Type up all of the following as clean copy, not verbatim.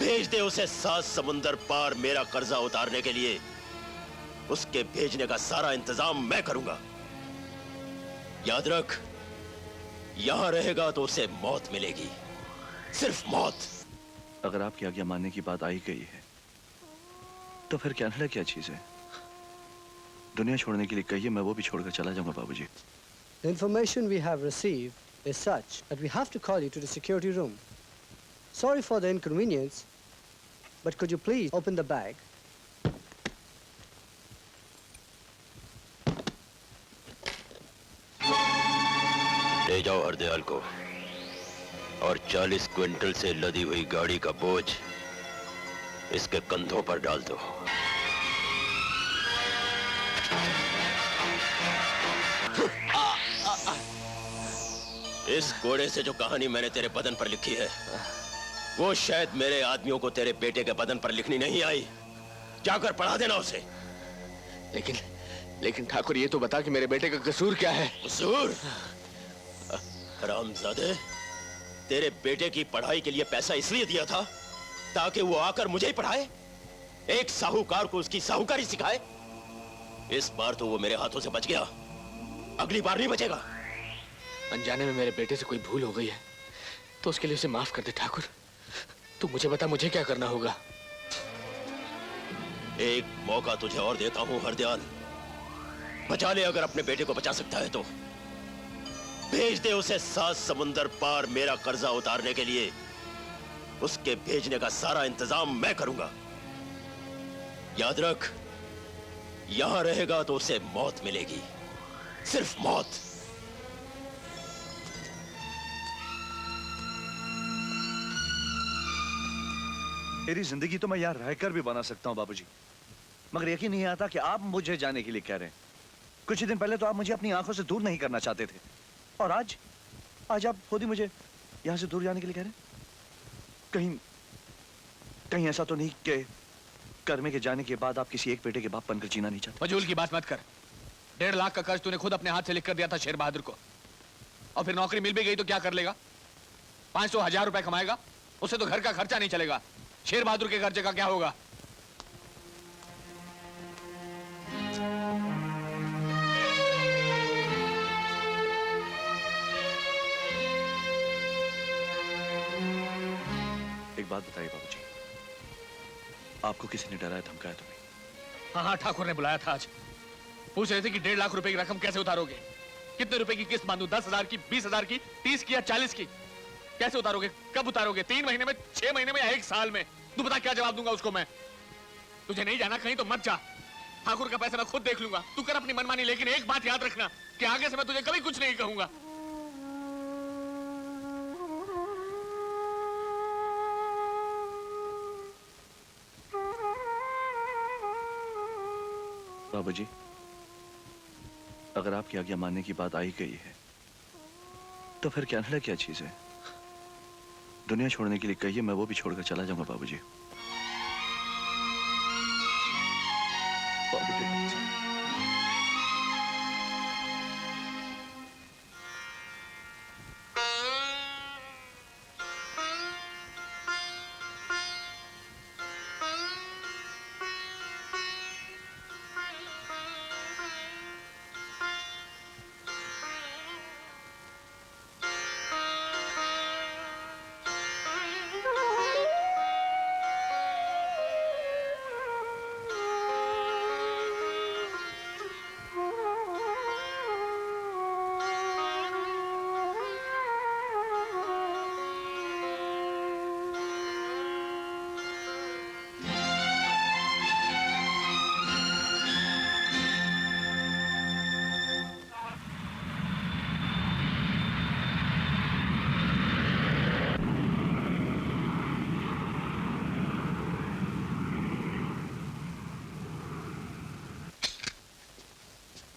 भेज दे उसे 7 समुंदर पार मेरा कर्जा उतारने के लिए। उसके भेजने का सारा इंतजाम मैं करूंगा। याद रख, यहां रहेगा तो उसे मौत मिलेगी, सिर्फ मौत। अगर आपकी आज्ञा मानने की बात आई गई है तो फिर कनाडा क्या चीज है? दुनिया छोड़ने के लिए कहिए, मैं वो भी छोड़कर चला जाऊंगा बाबूजी। The information we have received is such that we have to call you to the security room. Sorry for the inconvenience, but could you please open the bag? ले जाओ हरदयाल को और 40 क्विंटल से लदी हुई गाड़ी का बोझ इसके कंधों पर डाल दो। इस घोड़े से जो कहानी मैंने तेरे बदन पर लिखी है, वो शायद मेरे आदमियों को तेरे बेटे के बदन पर लिखनी नहीं आई। जाकर पढ़ा देना उसे। लेकिन ठाकुर, ये तो बता कि मेरे बेटे का कसूर क्या है? कसूर? हरामजादे, तेरे बेटे की पढ़ाई के लिए पैसा इसलिए दिया था ताकि वो आकर मुझे ही पढ़ाए, एक साहूकार को उसकी साहूकारी सिखाए। इस बार तो वो मेरे हाथों से बच गया, अगली बार नहीं बचेगा। अनजाने में मेरे बेटे से कोई भूल हो गई है तो उसके लिए उसे माफ कर दे ठाकुर। तू मुझे बता, मुझे क्या करना होगा? एक मौका तुझे और देता हूं हरदयाल, बचा ले अगर अपने बेटे को बचा सकता है तो। भेज दे उसे 7 समुंदर पार मेरा कर्जा उतारने के लिए। उसके भेजने का सारा इंतजाम मैं करूंगा। याद रख, यहां रहेगा तो उसे मौत मिलेगी, सिर्फ मौत। मेरी जिंदगी तो मैं यहाँ रहकर भी बना सकता हूँ बाबूजी, मगर यकीन नहीं आता कि आप मुझे जाने के लिए कह रहे हैं। कुछ ही दिन पहले तो आप मुझे अपनी आंखों से दूर नहीं करना चाहते थे, और आज आप खुद ही मुझे यहाँ से दूर जाने के लिए कह रहे हैं। कहीं ऐसा तो नहीं कि कर्मे के जाने के बाद आप किसी एक बेटे के बाप बनकर जीना नहीं चाहते? फजूल की बात मत कर। 1.5 लाख का कर्ज तूने खुद अपने हाथ से लिख कर दिया था शेर बहादुर को, और फिर नौकरी मिल भी गई तो क्या कर लेगा? 500-1000 रुपए कमाएगा, उससे तो घर का खर्चा नहीं चलेगा। शेर बहादुर के खर्चे का क्या होगा? एक बात बताइए बाबूजी, आपको किसी ने डराया धमकाया तो नहीं? हाँ, ठाकुर ने बुलाया था आज। पूछ रहे थे कि 1.5 लाख रुपए की रकम कैसे उतारोगे, कितने रुपए की किस्त बांधू, 10,000 की, 20,000 की, 30 की या 40 की? कैसे उतारोगे, कब उतारोगे? 3 महीने में, 6 महीने में या 1 साल में? तू बता, क्या जवाब दूंगा उसको मैं? तुझे नहीं जाना कहीं तो मत जा। ठाकुर का पैसा मैं खुद देख लूंगा, तू कर अपनी मनमानी। लेकिन एक बात याद रखना कि आगे से मैं तुझे कभी कुछ नहीं कहूंगा। बाबूजी, अगर आपकी आज्ञा मानने की बात आई गई है तो फिर कनाडा क्या चीज है? दुनिया छोड़ने के लिए कहिए, मैं वो भी छोड़कर चला जाऊंगा बाबूजी।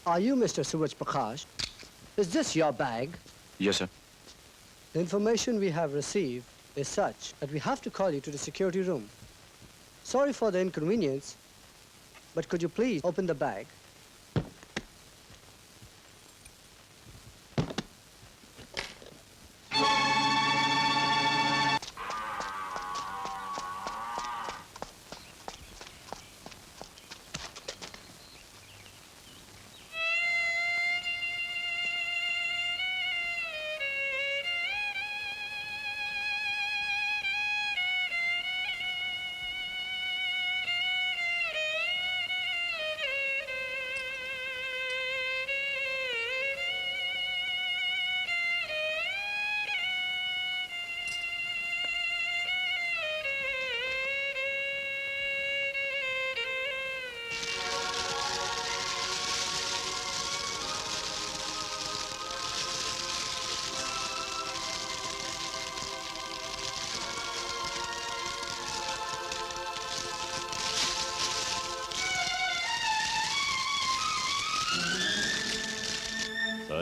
Are you Mr. Suraj Prakash? Is this your bag? Yes, sir. The information we have received is such that we have to call you to the security room. Sorry for the inconvenience, but could you please open the bag?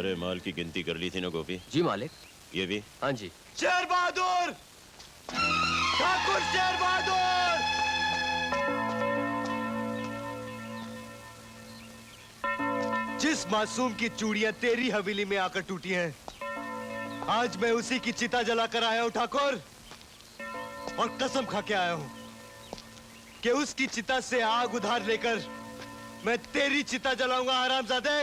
सारे माल की गिनती कर ली थी ना गोपी? जी मालिक। ये भी? हाँ जी। शेर बहादुर, ठाकुर शेर बहादुर। जिस मासूम की चूड़ियां तेरी हवेली में आकर टूटी हैं, आज मैं उसी की चिता जलाकर आया हूं ठाकुर, और कसम खा के आया हूं कि उसकी चिता से आग उधार लेकर मैं तेरी चिता जलाऊंगा हरामजादे।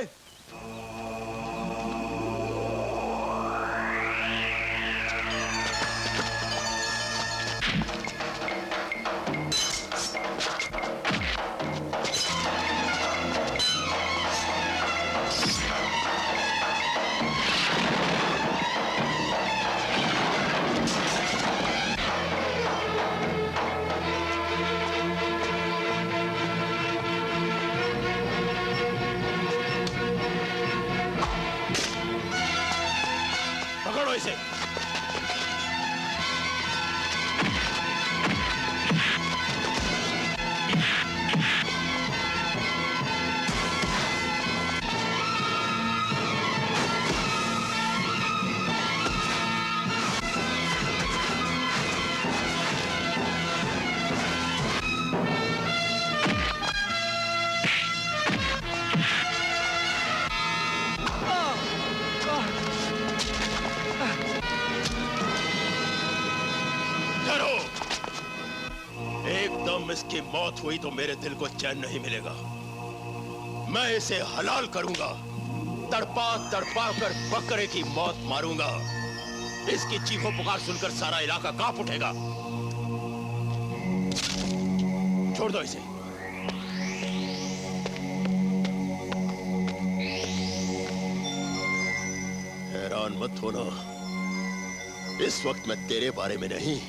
पकड़ो इसे। डरो, एकदम इसकी मौत हुई तो मेरे दिल को चैन नहीं मिलेगा। मैं इसे हलाल करूंगा, तड़पा तड़पा कर बकरे की मौत मारूंगा। इसकी चीखों पुकार सुनकर सारा इलाका कांप उठेगा। छोड़ दो इसे। हैरान मत होना, इस वक्त मैं तेरे बारे में नहीं,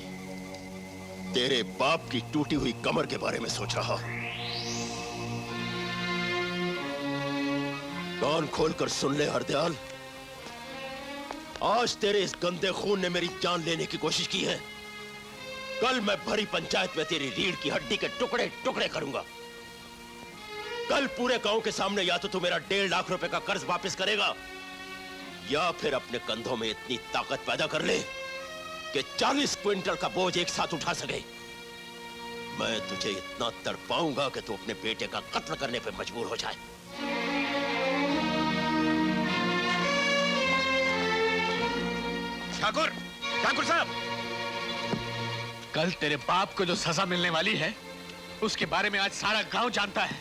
तेरे बाप की टूटी हुई कमर के बारे में सोच रहा। कान खोलकर सुन ले हरदयाल, आज तेरे इस गंदे खून ने मेरी जान लेने की कोशिश की है। कल मैं भरी पंचायत में तेरी रीढ़ की हड्डी के टुकड़े टुकड़े करूंगा। कल पूरे गांव के सामने या तो तू मेरा 1.5 लाख रुपए का कर्ज वापस करेगा, या फिर अपने कंधों में इतनी ताकत पैदा कर ले कि 40 क्विंटल का बोझ एक साथ उठा सके। मैं तुझे इतना तड़पाऊंगा कि तू अपने बेटे का कत्ल करने पर मजबूर हो जाए। ठाकुर, ठाकुर साहब, कल तेरे बाप को जो सजा मिलने वाली है उसके बारे में आज सारा गांव जानता है।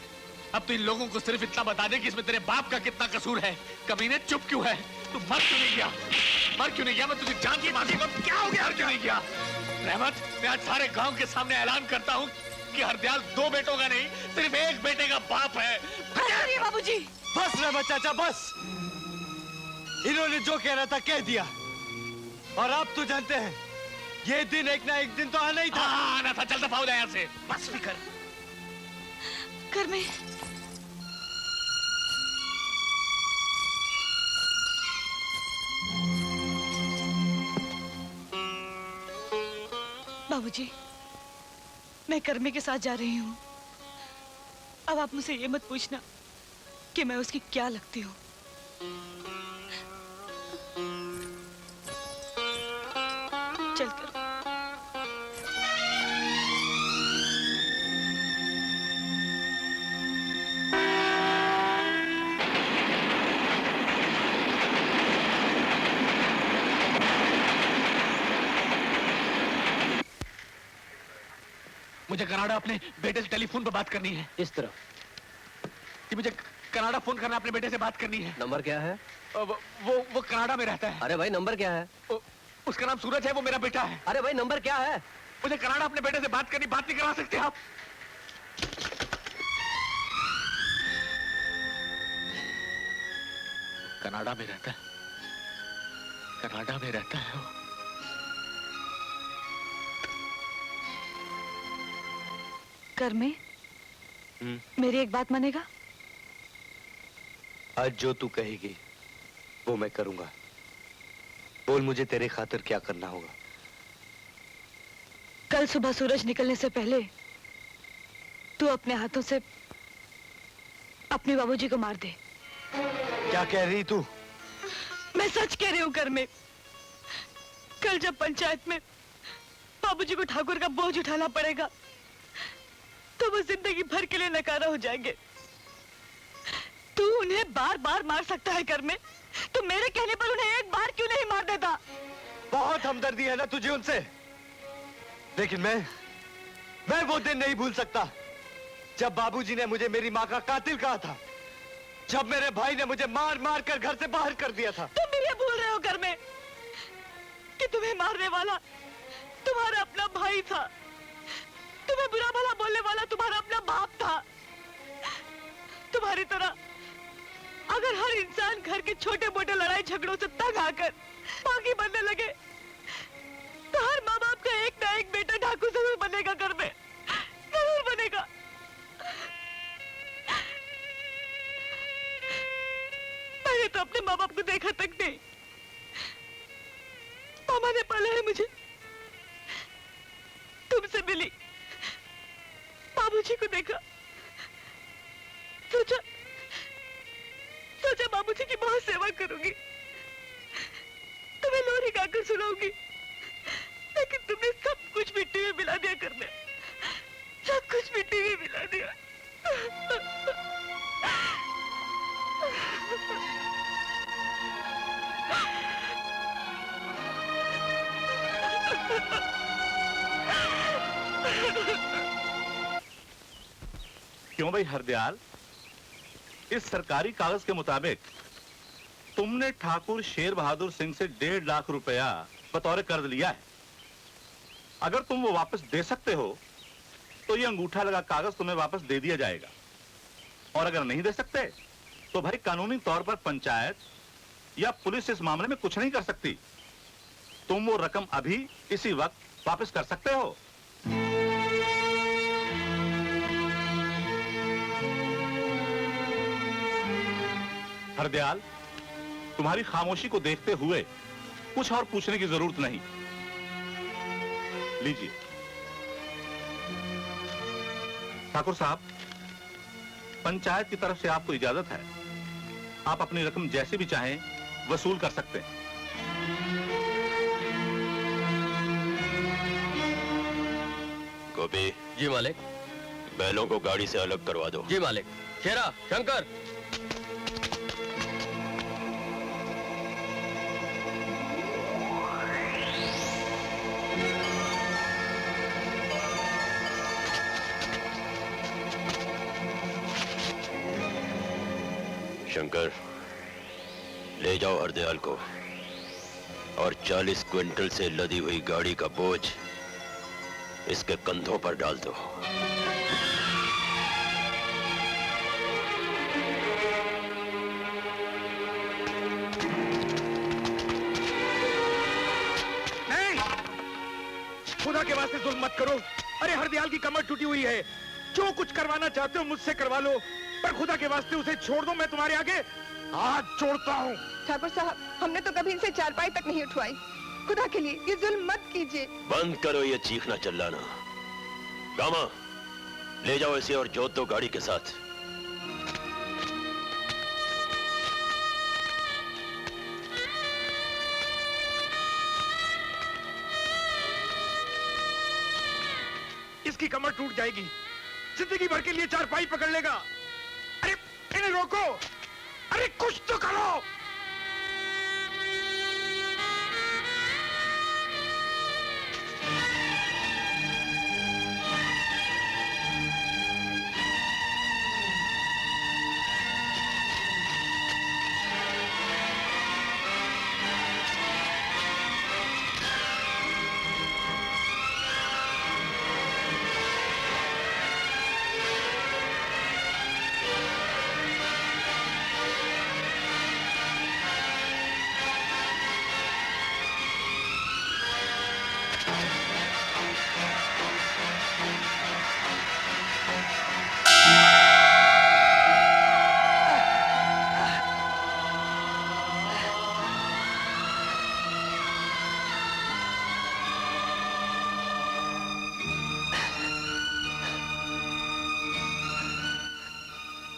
अब तो इन लोगों को सिर्फ इतना बता दे कि इसमें तेरे बाप का कितना कसूर है। कमीने चुप क्यों है? तू मर क्यों नहीं गया? मर क्यों नहीं गया? मैं तुझे जान की मांगी, क्या हो गया? क्यों नहीं गया? रहमत, मैं आज सारे गांव के सामने ऐलान करता हूँ कि हरदयाल 2 बेटों का नहीं, सिर्फ एक बेटे का बाप है। बाबूजी, बस रहमत चाचा बस। इन्होंने जो कह रहा था कह दिया, और आप तो जानते हैं ये दिन एक ना एक दिन तो आना ही था। आना था, चल दफा हो जाए यहाँ से। बस भी कर। घर में बाबूजी, मैं कर्मे के साथ जा रही हूँ। अब आप मुझसे ये मत पूछना कि मैं उसकी क्या लगती हूँ। चलकर मुझे कनाडा अपने बेटे से टेलीफोन पर बात करनी है। इस तरफ। कि मुझे कनाडा फोन करना, अपने बेटे से बात करनी है। नंबर क्या है? वो कनाडा में रहता है। अरे भाई नंबर क्या है? उसका नाम सूरज है, वो मेरा बेटा है। अरे भाई नंबर क्या है? मुझे कनाडा अपने बेटे से बात करनी, बात नहीं करा सकते आप? कनाडा में रहता है, कनाडा में रहता है वो। कर में मेरी एक बात मानेगा? आज जो तू कहेगी वो मैं करूंगा। बोल मुझे तेरे खातिर क्या करना होगा। कल सुबह सूरज निकलने से पहले तू अपने हाथों से अपने बाबूजी को मार दे। क्या कह रही तू? मैं सच कह रही हूँ घर में। कल जब पंचायत में बाबूजी को ठाकुर का बोझ उठाना पड़ेगा तो वो जिंदगी भर के लिए नकारा हो जाएंगे। तू उन्हें बार बार मार सकता है घर में, तो मेरे कहने पर उन्हें एक बार क्यों नहीं मार देता? बहुत हमदर्दी है ना तुझे उनसे, लेकिन मैं वो दिन नहीं भूल सकता जब बाबूजी ने मुझे मेरी माँ का कातिल कहा था, जब मेरे भाई ने मुझे मार मार कर घर से बाहर कर दिया था। तुम भी ये भूल रहे हो घर में कि तुम्हें मारने वाला तुम्हारा अपना भाई था, तुम्हें बुरा भला बोलने वाला तुम्हारा अपना बाप था। तुम्हारी तरह अगर हर इंसान घर के छोटे मोटे लड़ाई झगड़ों से तंग आकर बागी बनने लगे तो हर माँ बाप का एक ना एक बेटा डाकू जरूर बनेगा घर में, जरूर बनेगा। मैंने तो अपने माँ बाप को देखा तक नहीं। मामा ने पाला है मुझे, तुमसे मिली, बाबूजी को देखा, सोचा बाबूजी की बहुत सेवा करूंगी, तुम्हें लोरी गाकर सुनाऊंगी, लेकिन तुमने सब कुछ मिट्टी में मिला दिया कर में, सब कुछ मिट्टी में मिला दिया। क्यों भाई हरदयाल, इस सरकारी कागज के मुताबिक तुमने ठाकुर शेर बहादुर सिंह से 1.5 लाख रुपया बतौर कर्ज लिया है। अगर तुम वो वापस दे सकते हो तो ये अंगूठा लगा कागज तुम्हें वापस दे दिया जाएगा, और अगर नहीं दे सकते तो भाई कानूनी तौर पर पंचायत या पुलिस इस मामले में कुछ नहीं कर सकती। तुम वो रकम अभी इसी वक्त वापस कर सकते हो। हरदयाल, तुम्हारी खामोशी को देखते हुए कुछ और पूछने की जरूरत नहीं। लीजिए। ठाकुर साहब, पंचायत की तरफ से आपको इजाजत है, आप अपनी रकम जैसे भी चाहें वसूल कर सकते हैं। गोपी। जी मालिक। बैलों को गाड़ी से अलग करवा दो। जी मालिक। शेरा, शंकर। शंकर, ले जाओ हरदयाल को और 40 क्विंटल से लदी हुई गाड़ी का बोझ इसके कंधों पर डाल दो। नहीं, खुदा के वास्ते जुल्म मत करो। अरे हरदयाल की कमर टूटी हुई है, जो कुछ करवाना चाहते हो मुझसे करवा लो, पर खुदा के वास्ते उसे छोड़ दो। मैं तुम्हारे आगे हाथ जोड़ता हूँ। ठाकुर साहब, हमने तो कभी इनसे चारपाई तक नहीं उठवाई। खुदा के लिए ये जुल्म मत कीजिए। बंद करो ये चीखना चिल्लाना। गामा, ले जाओ इसे और जोत दो गाड़ी के साथ। इसकी कमर टूट जाएगी, जिंदगी भर के लिए चारपाई पकड़ लेगा। अरे इन्हें रोको, अरे कुछ तो करो।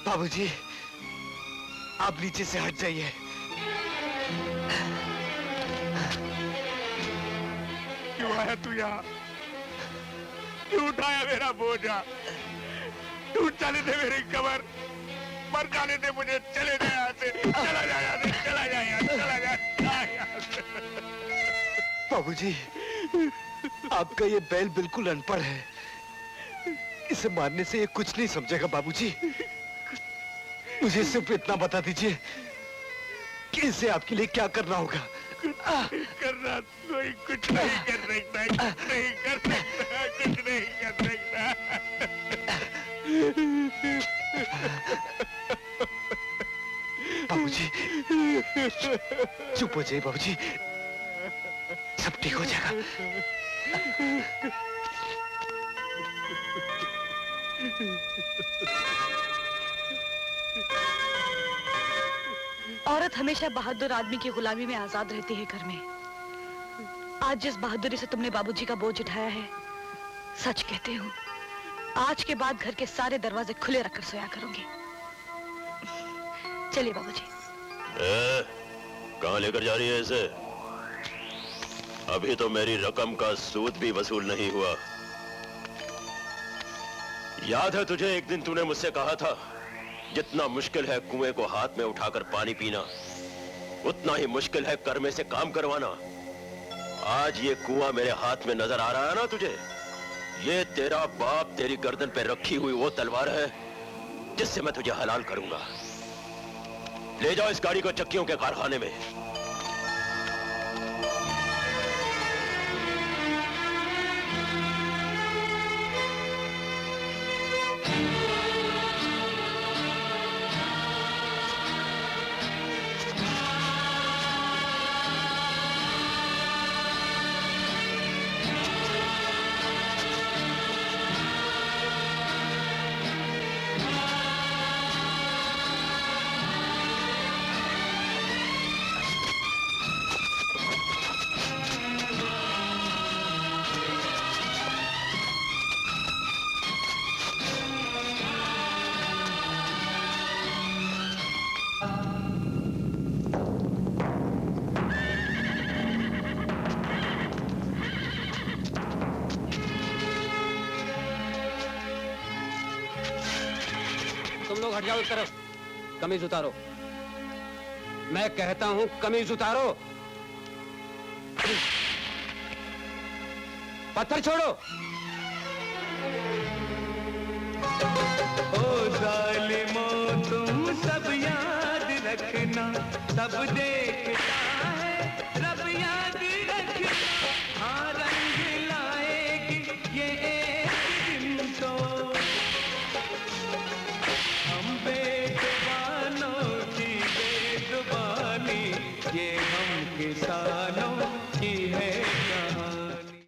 बाबूजी, आप नीचे से हट जाइए। क्यों आया तू यहाँ? क्यों उठाया मेरा बोझा? टूट जाने दे मेरी कमर, मर जाने दे मुझे, चले जा यहाँ से, चला जा यहाँ से, चला जा यहाँ, चला जा। बाबूजी, आपका ये बैल बिल्कुल अनपढ़ है। इसे मारने से ये कुछ नहीं समझेगा बाबूजी। मुझे सिर्फ इतना बता दीजिए कि इसे आपके लिए क्या करना होगा। करना कोई कुछ नहीं कर सकता, कुछ नहीं कर सकता, कुछ नहीं कर सकता। बाबूजी, चुप हो जाइए बाबूजी, सब ठीक हो जाएगा। औरत हमेशा बहादुर आदमी की गुलामी में आजाद रहती है घर में। आज जिस बहादुरी से तुमने बाबूजी का बोझ उठाया है, सच कहती हूँ, आज के बाद घर के सारे दरवाजे खुले रखकर सोया करूंगी। चलिए बाबूजी। कहाँ लेकर जा रही है इसे? अभी तो मेरी रकम का सूद भी वसूल नहीं हुआ। याद है तुझे, एक दिन तूने मुझसे कहा था, जितना मुश्किल है कुएं को हाथ में उठाकर पानी पीना, उतना ही मुश्किल है कर्मे से काम करवाना। आज ये कुआं मेरे हाथ में नजर आ रहा है ना तुझे? ये तेरा बाप तेरी गर्दन पे रखी हुई वो तलवार है जिससे मैं तुझे हलाल करूंगा। ले जाओ इस गाड़ी को चक्कियों के कारखाने में। तुम लोग हट जाओ एक तरफ। कमीज उतारो। मैं कहता हूं कमीज उतारो। पत्थर छोड़ो। ओ जालिमो तुम सब याद रखना, सब देखता है रब याद रखना। हाँ रंग लाएगी ये एक दिन तो, हम बेजुबानों की बेजुबानी ये हम के साथ